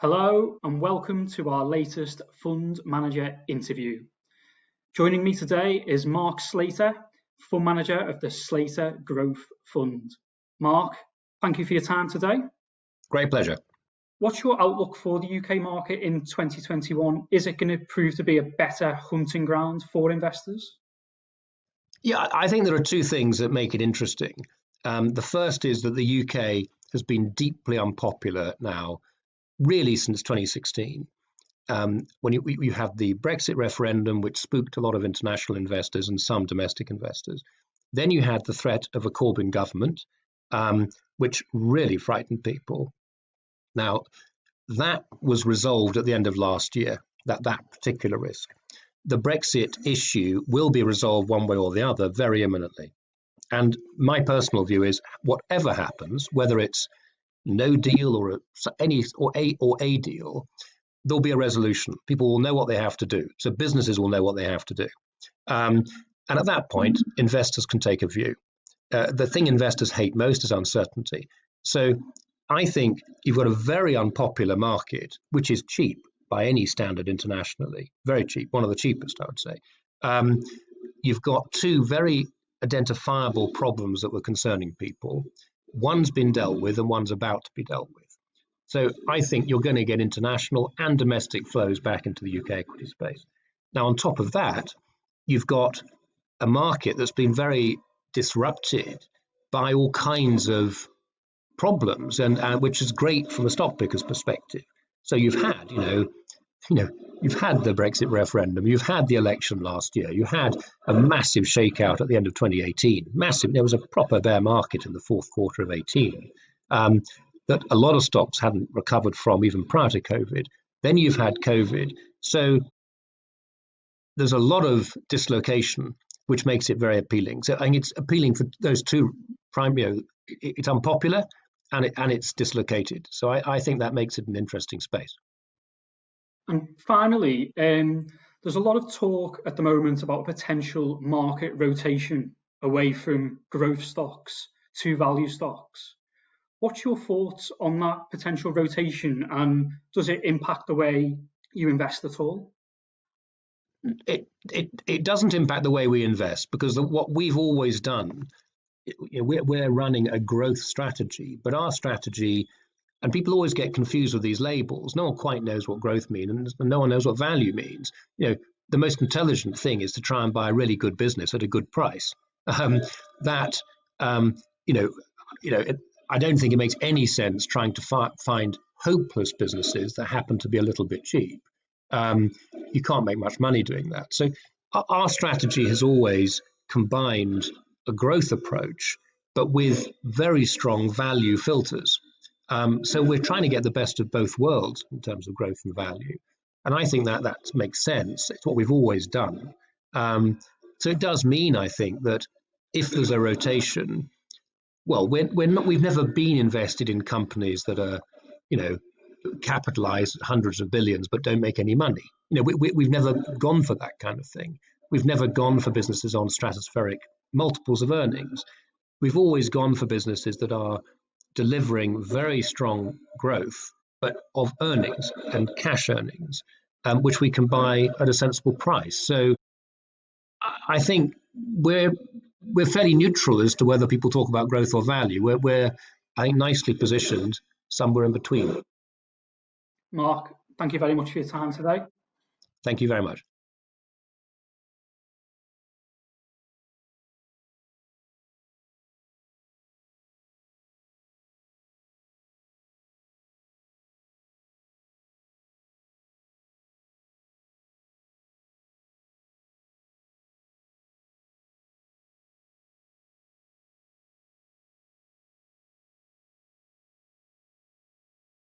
Hello and welcome to our latest fund manager interview. Joining me today is Mark Slater, fund manager of the Slater Growth Fund. Mark, thank you for your time today. Great pleasure. What's your outlook for the UK market in 2021? Is it going to prove to be a better hunting ground for investors? Yeah, I think there are two things that make it interesting. The first is that the UK has been deeply unpopular now, really since 2016. When you had the Brexit referendum, which spooked a lot of international investors and some domestic investors. Then you had the threat of a Corbyn government, which really frightened people. Now, that was resolved at the end of last year, that particular risk. The Brexit issue will be resolved one way or the other very imminently. And my personal view is whatever happens, whether it's no deal or a deal, there'll be a resolution. People will know what they have to do. So businesses will know what they have to do. And at that point, investors can take a view. The thing investors hate most is uncertainty. So I think you've got a very unpopular market, which is cheap by any standard internationally, very cheap, one of the cheapest, I would say. You've got two very identifiable problems that were concerning people. One's been dealt with and one's about to be dealt with. So I think you're going to get international and domestic flows back into the UK equity space. Now, on top of that, you've got a market that's been very disrupted by all kinds of problems, and which is great from a stock picker's perspective. So you've had, you've had the Brexit referendum, you've had the election last year, you had a massive shakeout at the end of 2018. Massive. There was a proper bear market in the fourth quarter of 18 that a lot of stocks hadn't recovered from even prior to COVID. Then you've had COVID. So there's a lot of dislocation, which makes it very appealing. So I think it's appealing for those two primary. It's unpopular and it's dislocated. So I think that makes it an interesting space. And finally, there's a lot of talk at the moment about potential market rotation away from growth stocks to value stocks. What's your thoughts on that potential rotation, and does it impact the way you invest at all? It doesn't impact the way we invest, because what we've always done, we're running a growth strategy, but our strategy, and people always get confused with these labels. No one quite knows what growth means, and no one knows what value means. The most intelligent thing is to try and buy a really good business at a good price. I don't think it makes any sense trying to find hopeless businesses that happen to be a little bit cheap. You can't make much money doing that. So our strategy has always combined a growth approach, but with very strong value filters. So we're trying to get the best of both worlds in terms of growth and value. And I think that makes sense. It's what we've always done. So it does mean, I think, that if there's a rotation, well, we've never been invested in companies that are, capitalized hundreds of billions but don't make any money. We've never gone for that kind of thing. We've never gone for businesses on stratospheric multiples of earnings. We've always gone for businesses that are delivering very strong growth, but of earnings and cash earnings, which we can buy at a sensible price. So I think we're fairly neutral as to whether people talk about growth or value. We're I think, nicely positioned somewhere in between. Mark, thank you very much for your time today. Thank you very much.